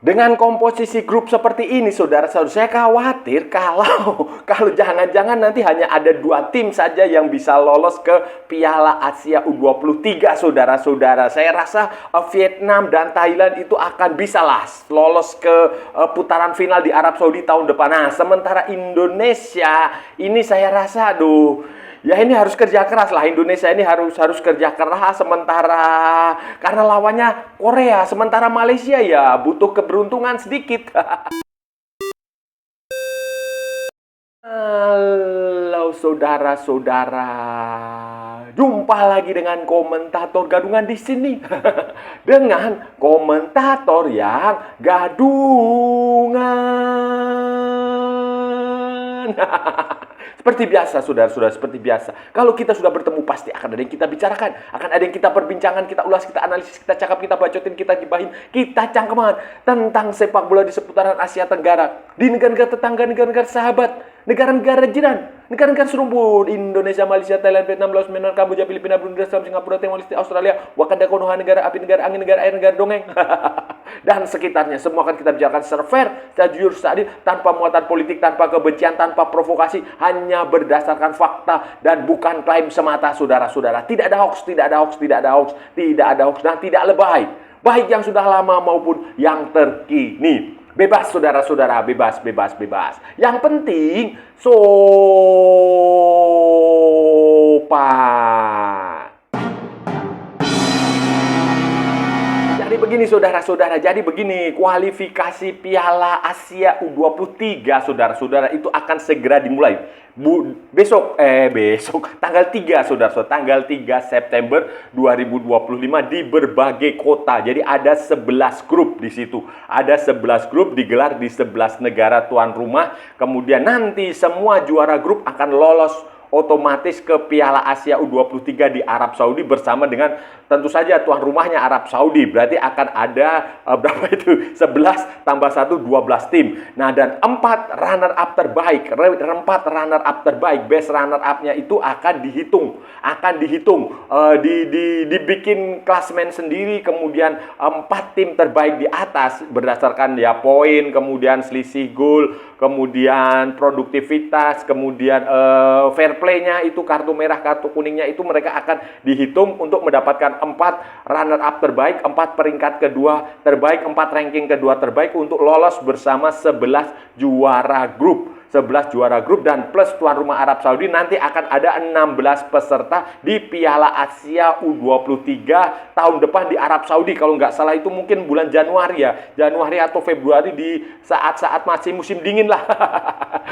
Dengan komposisi grup seperti ini, saudara-saudara, saya khawatir kalau jangan-jangan nanti hanya ada 2 tim saja yang bisa lolos ke Piala Asia U23, saudara-saudara. Saya rasa Vietnam dan Thailand itu akan bisa lah lolos ke putaran final di Arab Saudi tahun depan. Nah, sementara Indonesia ini saya rasa, ya ini harus kerja keras lah. Indonesia ini harus kerja keras, sementara karena lawannya Korea, sementara Malaysia ya butuh keberuntungan sedikit. Halo saudara-saudara, jumpa lagi dengan komentator gadungan di sini. Dengan komentator yang gadungan. Seperti biasa, saudara-saudara, seperti biasa. Kalau kita sudah bertemu, pasti akan ada yang kita bicarakan. Akan ada yang kita perbincangan, kita ulas, kita analisis, kita cakap, kita bacotin, kita gibahin, kita cangkeman tentang sepak bola di seputaran Asia Tenggara. Di negara-negara tetangga, negara-negara sahabat, negara-negara jiran, negara-negara serumpun. Indonesia, Malaysia, Thailand, Vietnam, Laos, Myanmar, Kamboja, Filipina, Brunei, Singapura, Timor Leste, Australia, Wakanda, Konoha, negara api, negara angin, negara air, negara dongeng. Dan sekitarnya. Semua akan kita bicarakan secara fair, secara jujur, secara adil, tanpa muatan politik, tanpa kebencian, tanpa provokasi, hanya berdasarkan fakta dan bukan klaim semata, saudara-saudara. Tidak ada hoax, tidak ada hoax, tidak ada hoax, tidak ada hoax, dan tidak lebay. Baik yang sudah lama maupun yang terkini. Bebas, saudara-saudara, bebas, bebas, bebas. Yang penting, sopan. Jadi begini, saudara-saudara, jadi begini, kualifikasi Piala Asia U23, saudara-saudara, itu akan segera dimulai. Besok, tanggal 3, saudara-saudara, tanggal 3 September 2025 di berbagai kota. Jadi ada 11 grup di situ. Ada 11 grup digelar di 11 negara tuan rumah. Kemudian nanti semua juara grup akan lolos otomatis ke Piala Asia U23 di Arab Saudi bersama dengan tentu saja tuan rumahnya Arab Saudi. Berarti akan ada berapa itu? 11 tambah 1, 12 tim. Nah, dan 4 runner up terbaik, 4 runner up terbaik, best runner up-nya itu akan dihitung. Dibikin klasmen sendiri, kemudian 4 tim terbaik di atas berdasarkan ya poin, kemudian selisih gol, kemudian produktivitas, kemudian fair play-nya itu, kartu merah, kartu kuningnya itu mereka akan dihitung untuk mendapatkan 4 runner up terbaik, 4 peringkat kedua terbaik, 4 ranking kedua terbaik untuk lolos bersama 11 juara grup. 11 juara grup dan plus tuan rumah Arab Saudi. Nanti akan ada 16 peserta di Piala Asia U23 tahun depan di Arab Saudi. Kalau nggak salah itu mungkin bulan Januari ya. Januari atau Februari, di saat-saat masih musim dingin lah.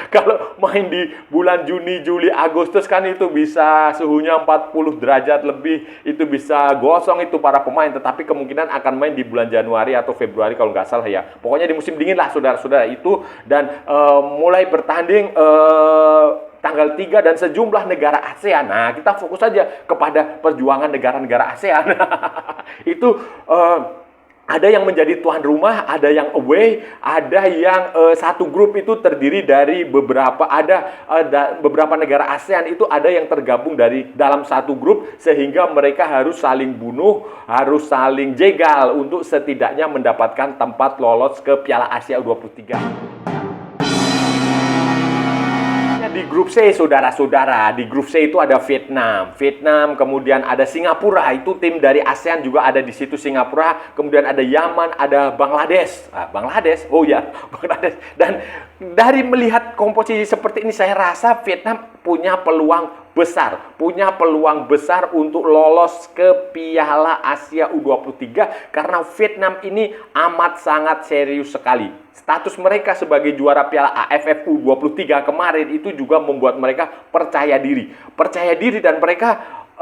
Kalau main di bulan Juni, Juli, Agustus kan itu bisa suhunya 40 derajat lebih. Itu bisa gosong itu para pemain. Tetapi kemungkinan akan main di bulan Januari atau Februari kalau nggak salah ya. Pokoknya di musim dingin lah, saudara-saudara itu. Dan mulai bertanding tanggal 3 dan sejumlah negara ASEAN. Nah, kita fokus saja kepada perjuangan negara-negara ASEAN. Itu ada yang menjadi tuan rumah, ada yang away, ada yang satu grup itu terdiri dari beberapa, beberapa negara ASEAN itu ada yang tergabung dari dalam satu grup, sehingga mereka harus saling bunuh, harus saling jegal untuk setidaknya mendapatkan tempat lolos ke Piala Asia U23. Di grup C, saudara-saudara, di grup C itu ada Vietnam, kemudian ada Singapura, itu tim dari ASEAN juga ada di situ, Singapura, kemudian ada Yaman, ada Bangladesh, Bangladesh. Dan dari melihat komposisi seperti ini, saya rasa Vietnam punya peluang besar untuk lolos ke Piala Asia U23 karena Vietnam ini amat sangat serius sekali. Status mereka sebagai juara Piala AFF U23 kemarin itu juga membuat mereka percaya diri dan mereka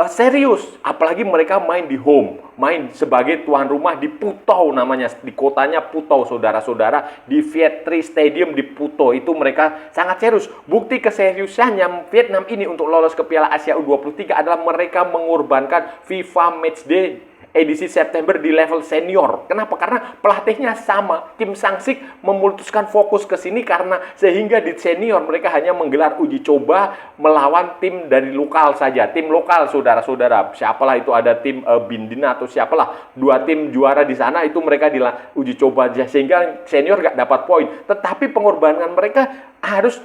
serius, apalagi mereka main di home, main sebagai tuan rumah di Putau namanya, di kotanya Putau, saudara-saudara, di Vietri Stadium di Putau. Itu mereka sangat serius. Bukti keseriusannya Vietnam ini untuk lolos ke Piala Asia U23 adalah mereka mengorbankan FIFA Matchday edisi September di level senior. Kenapa? Karena pelatihnya sama. Kim Sang-sik memutuskan fokus ke sini karena sehingga di senior mereka hanya menggelar uji coba melawan tim dari lokal saja. Tim lokal, saudara-saudara. Siapalah itu, ada tim Bindina atau siapalah. 2 tim juara di sana itu mereka uji coba aja. Sehingga senior nggak dapat poin. Tetapi pengorbanan mereka harus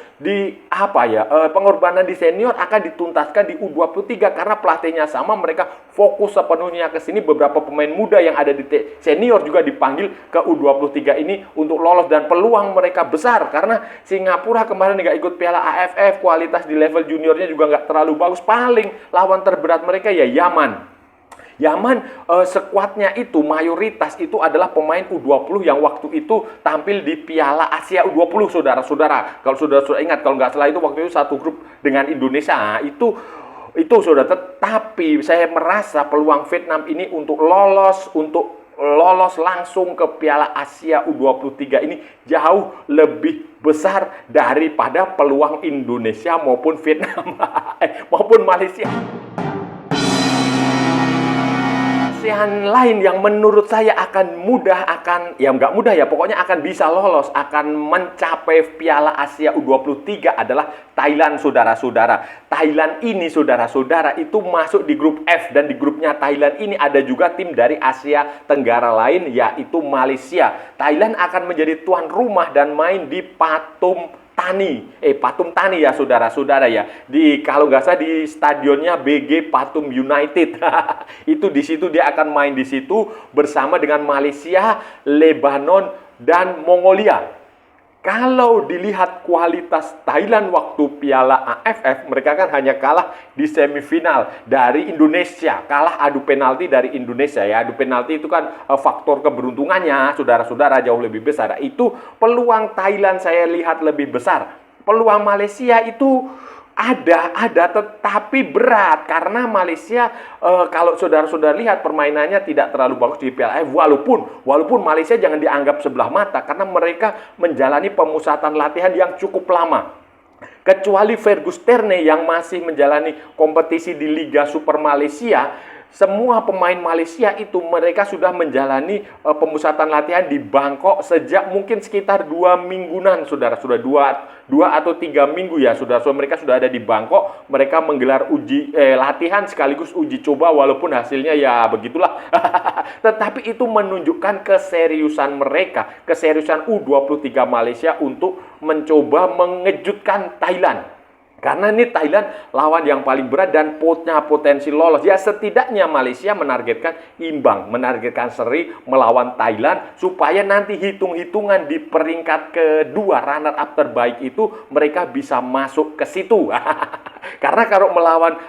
pengorbanan di senior akan dituntaskan di U23 karena pelatihnya sama, mereka fokus sepenuhnya ke sini. Beberapa pemain muda yang ada di senior juga dipanggil ke U23 ini untuk lolos dan peluang mereka besar karena Singapura kemarin nggak ikut Piala AFF, kualitas di level juniornya juga nggak terlalu bagus. Paling lawan terberat mereka ya Yaman. Skuadnya itu mayoritas itu adalah pemain U20 yang waktu itu tampil di Piala Asia U20, saudara-saudara. Kalau saudara ingat, kalau nggak salah itu waktu itu satu grup dengan Indonesia. Nah, itu saudara. Tetapi saya merasa peluang Vietnam ini untuk lolos langsung ke Piala Asia U23 ini jauh lebih besar daripada peluang Indonesia maupun Vietnam maupun Malaysia. ASEAN lain yang menurut saya nggak mudah ya, pokoknya akan bisa lolos, akan mencapai Piala Asia U23 adalah Thailand, saudara-saudara. Thailand ini, saudara-saudara, itu masuk di grup F, dan di grupnya Thailand ini ada juga tim dari Asia Tenggara lain, yaitu Malaysia. Thailand akan menjadi tuan rumah dan main di Pathum Thani ya, saudara-saudara ya. Kalau nggak salah di stadionnya BG Pathum United. Itu di situ dia akan main di situ bersama dengan Malaysia, Lebanon dan Mongolia. Kalau dilihat kualitas Thailand waktu Piala AFF, mereka kan hanya kalah di semifinal dari Indonesia. Kalah adu penalti dari Indonesia ya. Adu penalti itu kan faktor keberuntungannya, saudara-saudara, jauh lebih besar. Itu peluang Thailand saya lihat lebih besar. Peluang Malaysia itu ada, tetapi berat karena Malaysia kalau saudara-saudara lihat permainannya tidak terlalu bagus di Piala AFF, walaupun Malaysia jangan dianggap sebelah mata karena mereka menjalani pemusatan latihan yang cukup lama. Kecuali Fergus Terne yang masih menjalani kompetisi di Liga Super Malaysia, semua pemain Malaysia itu mereka sudah menjalani pemusatan latihan di Bangkok sejak mungkin sekitar 2 mingguan, saudara-saudara, 2 atau 3 minggu ya, saudara-saudara. Mereka sudah ada di Bangkok, mereka menggelar latihan sekaligus uji coba, walaupun hasilnya ya begitulah. Tetapi itu menunjukkan keseriusan mereka, keseriusan U23 Malaysia untuk mencoba mengejutkan Thailand. Karena ini Thailand lawan yang paling berat dan punya potensi lolos. Ya setidaknya Malaysia menargetkan imbang, menargetkan seri melawan Thailand supaya nanti hitung-hitungan di peringkat kedua runner up terbaik itu mereka bisa masuk ke situ. Karena kalau melawan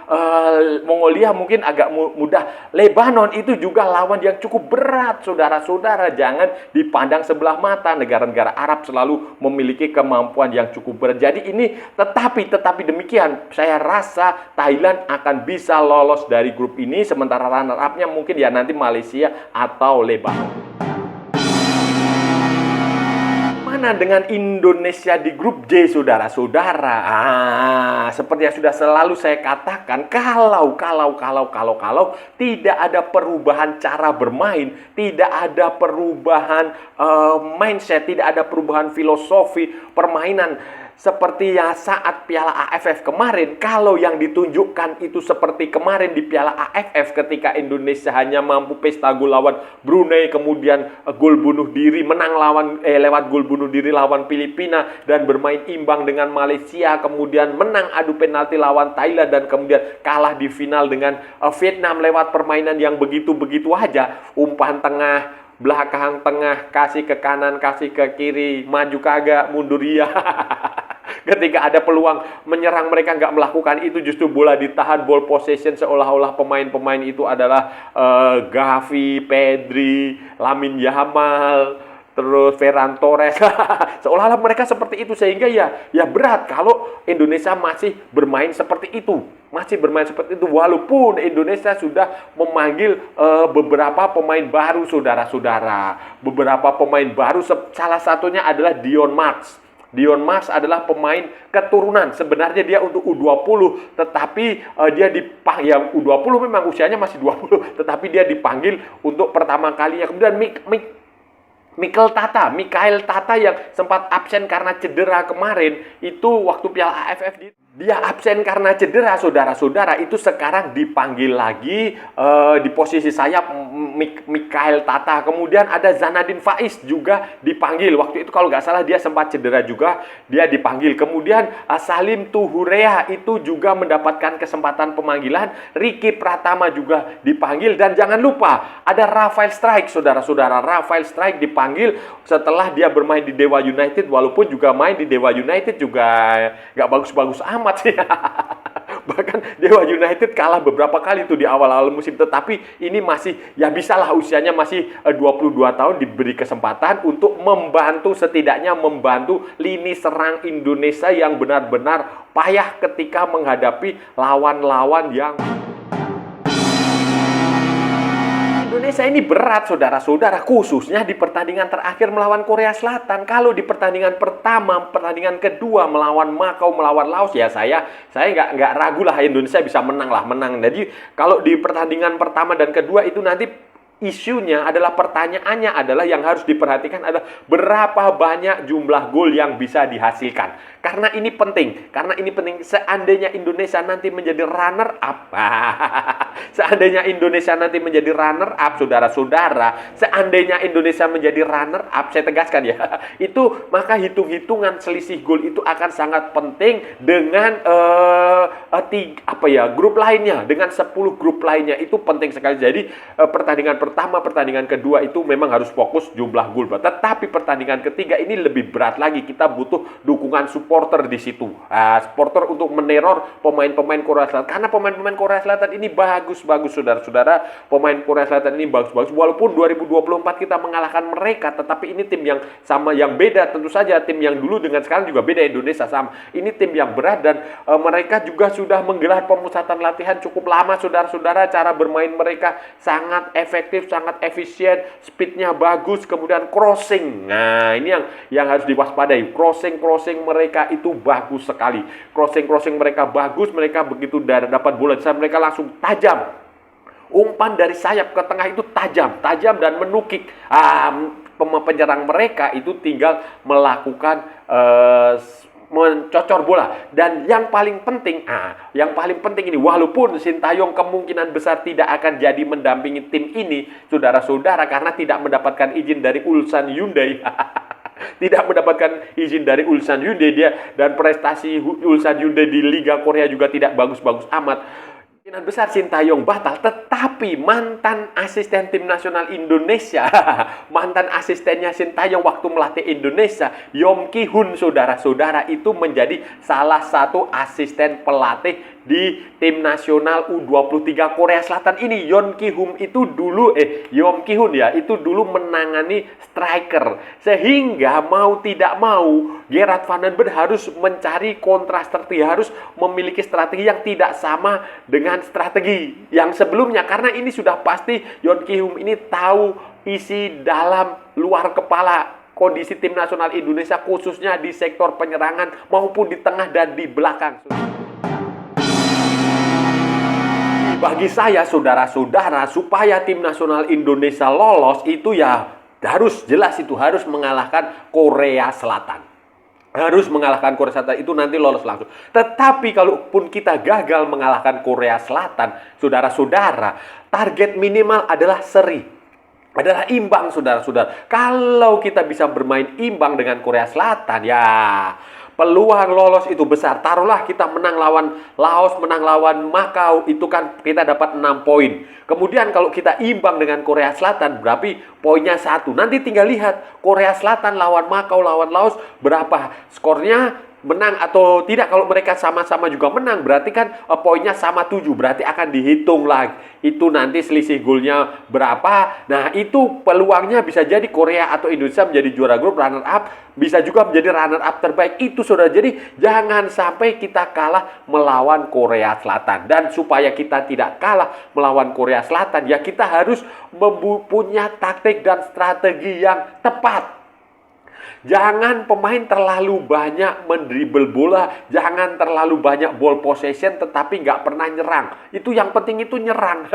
Mongolia mungkin agak mudah. Lebanon itu juga lawan yang cukup berat, saudara-saudara. Jangan dipandang sebelah mata. Negara-negara Arab selalu memiliki kemampuan yang cukup berat. Jadi ini tetapi demikian, saya rasa Thailand akan bisa lolos dari grup ini. Sementara runner up-nya mungkin ya nanti Malaysia atau Lebanon. Mana dengan Indonesia di grup J, saudara-saudara? Seperti yang sudah selalu saya katakan, kalau tidak ada perubahan cara bermain, tidak ada perubahan mindset, tidak ada perubahan filosofi permainan seperti yang saat Piala AFF kemarin, kalau yang ditunjukkan itu seperti kemarin di Piala AFF ketika Indonesia hanya mampu pesta gol lawan Brunei, kemudian gol bunuh diri, menang lewat gol bunuh diri lawan Filipina dan bermain imbang dengan Malaysia, kemudian menang adu penalti lawan Thailand dan kemudian kalah di final dengan Vietnam lewat permainan yang begitu-begitu aja, umpan tengah, belakang tengah, kasih ke kanan, kasih ke kiri, maju kagak, mundur ya. Ketika ada peluang menyerang mereka nggak melakukan itu, justru bola ditahan, ball possession, seolah-olah pemain-pemain itu adalah Gavi, Pedri, Lamine Yamal, terus Ferran Torres. Seolah-olah mereka seperti itu, sehingga ya berat kalau Indonesia masih bermain seperti itu. Walaupun Indonesia sudah memanggil beberapa pemain baru, saudara-saudara. Beberapa pemain baru, salah satunya adalah Dion Marks. Dion Mas adalah pemain keturunan. Sebenarnya dia untuk U20, tetapi dia dipanggil, ya U20 memang usianya masih 20, tetapi dia dipanggil untuk pertama kalinya. Kemudian Mikael Tata yang sempat absen karena cedera kemarin, itu waktu Piala AFF dia absen karena cedera, saudara-saudara. Itu sekarang dipanggil lagi di posisi sayap Mikael Tata. Kemudian ada Zanadin Faiz juga dipanggil. Waktu itu kalau nggak salah dia sempat cedera juga, dia dipanggil. Kemudian Salim Tuhurea itu juga mendapatkan kesempatan pemanggilan. Ricky Pratama juga dipanggil. Dan jangan lupa ada Rafael Strike, saudara-saudara. Rafael Strike dipanggil setelah dia bermain di Dewa United. Walaupun juga main di Dewa United juga nggak bagus-bagus amat sih. Bahkan Dewa United kalah beberapa kali tuh di awal-awal musim. Tetapi ini masih, ya bisalah, usianya masih 22 tahun, diberi kesempatan untuk membantu, setidaknya membantu lini serang Indonesia yang benar-benar payah ketika menghadapi lawan-lawan yang Indonesia ini berat, saudara-saudara, khususnya di pertandingan terakhir melawan Korea Selatan. Kalau di pertandingan pertama, pertandingan kedua melawan Makau, melawan Laos, ya saya nggak ragu lah Indonesia bisa menang. Jadi kalau di pertandingan pertama dan kedua itu nanti isunya adalah, pertanyaannya adalah, yang harus diperhatikan adalah berapa banyak jumlah gol yang bisa dihasilkan. Karena ini penting. Seandainya Indonesia nanti menjadi runner up, seandainya Indonesia nanti menjadi runner up, saudara-saudara, seandainya Indonesia menjadi runner up, saya tegaskan ya, itu maka hitung-hitungan selisih gol itu akan sangat penting dengan grup lainnya, dengan 10 grup lainnya, itu penting sekali. Jadi pertandingan pertama, pertandingan kedua itu memang harus fokus jumlah gol. Tetapi pertandingan ketiga ini lebih berat lagi. Kita butuh dukungan supporter di situ. Supporter untuk meneror pemain-pemain Korea Selatan. Karena pemain-pemain Korea Selatan ini bagus-bagus, saudara-saudara. Pemain Korea Selatan ini bagus-bagus. Walaupun 2024 kita mengalahkan mereka, tetapi ini tim yang sama, yang beda. Tentu saja tim yang dulu dengan sekarang juga beda. Indonesia sama. Ini tim yang berat, dan mereka juga sudah menggelar pemusatan latihan cukup lama, saudara-saudara. Cara bermain mereka sangat efektif, sangat efisien, speednya bagus, kemudian crossing. Nah, ini yang harus diwaspadai. Crossing mereka itu bagus sekali. Crossing mereka bagus, mereka begitu dapat bola, mereka langsung tajam. Umpan dari sayap ke tengah itu tajam dan menukik. Penyerang mereka itu tinggal melakukan mencocor bola. Dan yang paling penting ini, walaupun Sintayong kemungkinan besar tidak akan jadi mendampingi tim ini, saudara-saudara, karena tidak mendapatkan izin dari Ulsan Hyundai. Tidak mendapatkan izin dari Ulsan Hyundai dia, dan prestasi Ulsan Hyundai di Liga Korea juga tidak bagus-bagus amat. Kemungkinan besar Sintayong batal, tetapi mantan asisten tim nasional Indonesia, mantan asistennya Sintayong waktu melatih Indonesia, Yom Ki-hun, saudara-saudara, itu menjadi salah satu asisten pelatih di tim nasional U23 Korea Selatan ini. Yom Ki-hun itu dulu menangani striker, sehingga mau tidak mau Gerard van den Berg harus mencari strategi, harus memiliki strategi yang tidak sama dengan strategi yang sebelumnya, karena ini sudah pasti Yom Ki-hun ini tahu isi dalam luar kepala kondisi tim nasional Indonesia, khususnya di sektor penyerangan maupun di tengah dan di belakang. Bagi saya, saudara-saudara, supaya tim nasional Indonesia lolos itu ya harus jelas, itu harus mengalahkan Korea Selatan. Harus mengalahkan Korea Selatan, itu nanti lolos langsung. Tetapi kalaupun kita gagal mengalahkan Korea Selatan, saudara-saudara, target minimal adalah seri, adalah imbang, saudara-saudara. Kalau kita bisa bermain imbang dengan Korea Selatan, ya peluang lolos itu besar. Taruhlah kita menang lawan Laos, menang lawan Makau, itu kan kita dapat 6 poin. Kemudian kalau kita imbang dengan Korea Selatan, berarti poinnya 1. Nanti tinggal lihat Korea Selatan lawan Makau, lawan Laos, berapa skornya, menang atau tidak. Kalau mereka sama-sama juga menang, berarti kan poinnya sama 7. Berarti akan dihitung lagi. Itu nanti selisih golnya berapa. Nah, itu peluangnya bisa jadi Korea atau Indonesia menjadi juara grup, runner up. Bisa juga menjadi runner up terbaik. Itu, saudara. Jadi, jangan sampai kita kalah melawan Korea Selatan. Dan supaya kita tidak kalah melawan Korea Selatan, ya kita harus punya taktik dan strategi yang tepat. Jangan pemain terlalu banyak mendribble bola, jangan terlalu banyak ball possession tetapi nggak pernah nyerang. Itu yang penting itu nyerang.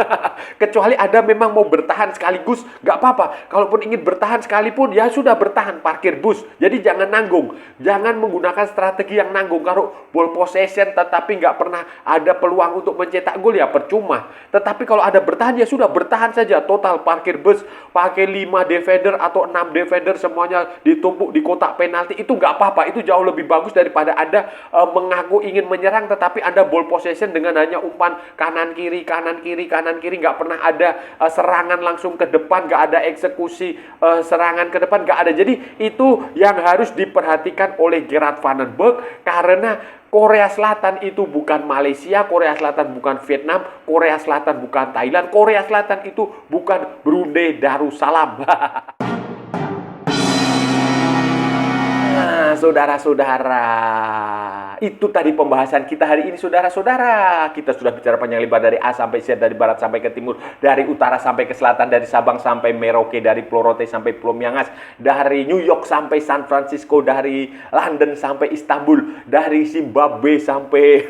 Kecuali Anda memang mau bertahan sekaligus, nggak apa-apa. Kalaupun ingin bertahan sekalipun, ya sudah bertahan, parkir bus. Jadi jangan nanggung. Jangan menggunakan strategi yang nanggung. Kalau ball possession tetapi nggak pernah ada peluang untuk mencetak gol, ya percuma. Tetapi kalau ada bertahan, ya sudah bertahan saja. Total parkir bus, pakai 5 defender atau 6 defender semuanya ditumpuk di kotak penalti, itu nggak apa-apa. Itu jauh lebih bagus daripada Anda mengaku ingin menyerang tetapi Anda ball possession dengan hanya umpan kanan kiri nggak pernah ada serangan langsung ke depan, nggak ada eksekusi serangan ke depan, nggak ada. Jadi itu yang harus diperhatikan oleh Gerard van den Berg, karena Korea Selatan itu bukan Malaysia, Korea Selatan bukan Vietnam, Korea Selatan bukan Thailand, Korea Selatan itu bukan Brunei Darussalam. Nah, saudara-saudara, itu tadi pembahasan kita hari ini, saudara-saudara. Kita sudah bicara panjang lebar dari A sampai Z, dari barat sampai ke timur, dari utara sampai ke selatan, dari Sabang sampai Merauke, dari Pulau Rote sampai Pulau Miangas, dari New York sampai San Francisco, dari London sampai Istanbul, dari Zimbabwe sampai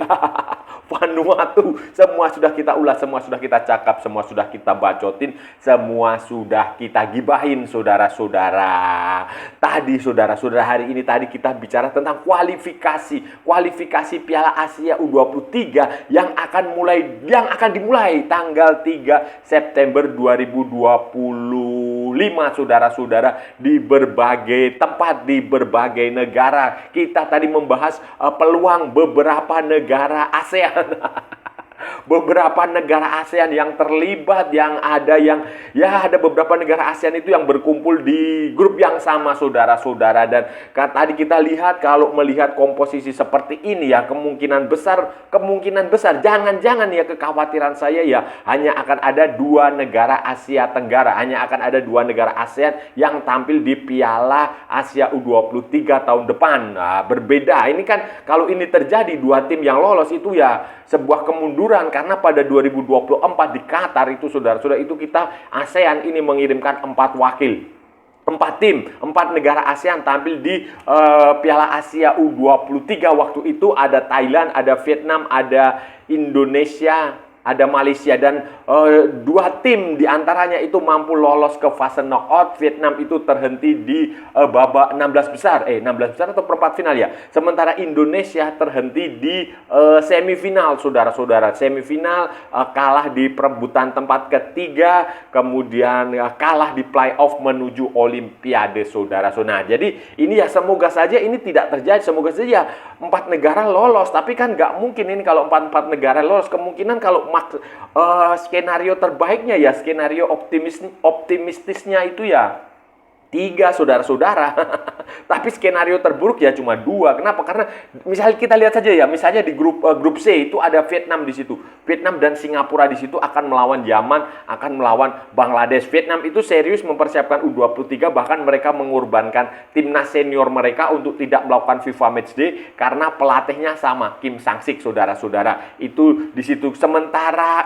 Vanuatu. Semua sudah kita ulas, semua sudah kita cakap, semua sudah kita bacotin, semua sudah kita gibahin, saudara-saudara. Tadi, saudara-saudara, hari ini tadi kita bicara tentang kualifikasi Piala Asia U23 yang akan dimulai tanggal 3 September 2025, saudara-saudara, di berbagai tempat, di berbagai negara. Kita tadi membahas peluang beberapa negara ASEAN. Beberapa negara ASEAN yang terlibat, yang ada beberapa negara ASEAN itu yang berkumpul di grup yang sama, saudara-saudara. Dan tadi kita lihat, kalau melihat komposisi seperti ini ya, kemungkinan besar, jangan-jangan ya, kekhawatiran saya ya, hanya akan ada 2 negara Asia Tenggara, hanya akan ada 2 negara ASEAN yang tampil di Piala Asia U23 tahun depan. Nah, berbeda. Ini kan kalau ini terjadi, 2 tim yang lolos itu ya sebuah kemunduran, karena pada 2024 di Qatar itu, saudara-saudara, itu kita ASEAN ini mengirimkan 4 wakil. 4 tim, 4 negara ASEAN tampil di Piala Asia U23. Waktu itu ada Thailand, ada Vietnam, ada Indonesia, ada Malaysia, dan 2 tim diantaranya itu mampu lolos ke fase knockout. Vietnam itu terhenti di babak 16 besar atau perempat final ya. Sementara Indonesia terhenti di semifinal, saudara-saudara. Semifinal, kalah di perebutan tempat ketiga, kemudian kalah di playoff menuju Olimpiade, saudara-saudara. Nah, jadi ini ya, semoga saja ini tidak terjadi. Semoga saja 4 negara lolos. Tapi kan nggak mungkin ini kalau 4 negara lolos. Kemungkinan kalau skenario terbaiknya ya, skenario optimistisnya itu ya 3, saudara-saudara. Tapi skenario terburuk ya cuma 2. Kenapa? Karena misalnya kita lihat saja ya, misalnya di grup C itu ada Vietnam di situ. Vietnam dan Singapura di situ akan melawan Yaman, akan melawan Bangladesh. Vietnam itu serius mempersiapkan U23, bahkan mereka mengorbankan timnas senior mereka untuk tidak melakukan FIFA Matchday karena pelatihnya sama, Kim Sang-sik, saudara-saudara. Itu di situ. Sementara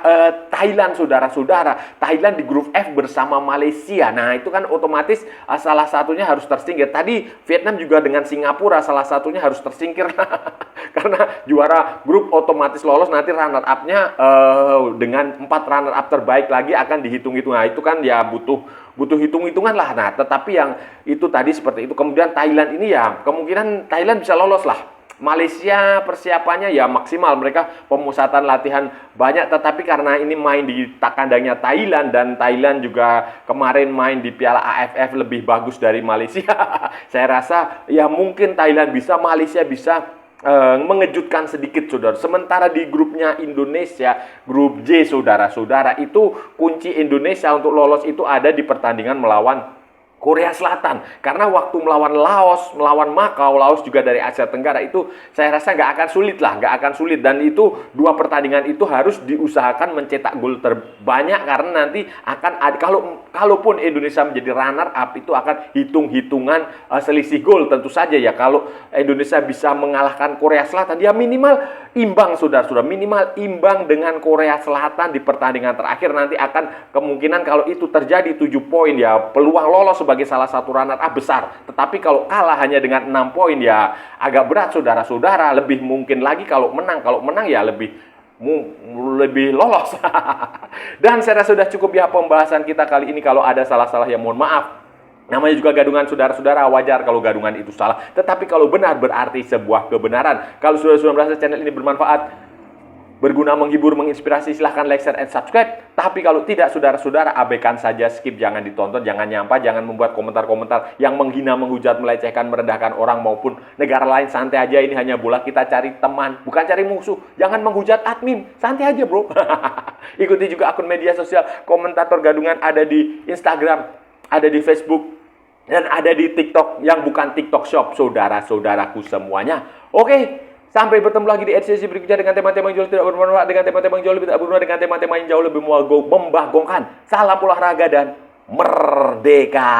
Thailand, saudara-saudara, Thailand di grup F bersama Malaysia. Nah, itu kan otomatis salah satunya harus tersingkir. Tadi Vietnam juga dengan Singapura salah satunya harus tersingkir karena juara grup otomatis lolos. Nanti runner up-nya dengan 4 runner up terbaik lagi akan dihitung-hitung. Nah, itu kan ya butuh hitung-hitungan lah. Nah, tetapi yang itu tadi seperti itu. Kemudian Thailand ini ya kemungkinan Thailand bisa lolos lah. Malaysia persiapannya ya maksimal, mereka pemusatan latihan banyak, tetapi karena ini main di kandangnya Thailand, dan Thailand juga kemarin main di Piala AFF lebih bagus dari Malaysia. Saya rasa ya mungkin Thailand bisa, Malaysia bisa mengejutkan sedikit, saudara. Sementara di grupnya Indonesia, grup J, saudara-saudara, itu kunci Indonesia untuk lolos itu ada di pertandingan melawan Korea Selatan. Karena waktu melawan Laos, melawan Makau, Laos juga dari Asia Tenggara, itu saya rasa nggak akan sulit. Dan itu 2 pertandingan itu harus diusahakan mencetak gol terbanyak, karena nanti akan ada, kalaupun Indonesia menjadi runner up, itu akan hitung-hitungan selisih gol tentu saja ya. Kalau Indonesia bisa mengalahkan Korea Selatan, ya minimal imbang, saudara-saudara, minimal imbang dengan Korea Selatan di pertandingan terakhir. Nanti akan kemungkinan kalau itu terjadi 7 poin ya, peluang lolos sebagai salah satu runner up besar. Tetapi kalau kalah hanya dengan 6 poin ya agak berat saudara-saudara. Lebih mungkin lagi kalau menang. Kalau menang ya lebih lolos. Dan saya rasa sudah cukup ya pembahasan kita kali ini. Kalau ada salah-salah ya mohon maaf. Namanya juga gadungan saudara-saudara, wajar kalau gadungan itu salah. Tetapi kalau benar berarti sebuah kebenaran. Kalau saudara-saudara merasa channel ini bermanfaat, berguna, menghibur, menginspirasi, silahkan like, share, and subscribe. Tapi kalau tidak, saudara-saudara, abaikan saja, skip, jangan ditonton, jangan nyampa, jangan membuat komentar-komentar yang menghina, menghujat, melecehkan, merendahkan orang maupun negara lain. Santai aja, ini hanya bola, kita cari teman, bukan cari musuh. Jangan menghujat admin, santai aja bro. Ikuti juga akun media sosial Komentator Gadungan, ada di Instagram, ada di Facebook, dan ada di TikTok yang bukan TikTok Shop, saudara-saudaraku semuanya. Oke. Sampai bertemu lagi di edisi berikutnya dengan tema-tema yang jauh tidak bermanfaat, dengan tema-tema yang jauh lebih tidak berguna, dengan tema-tema yang jauh lebih membagongkan. Salam olahraga dan merdeka!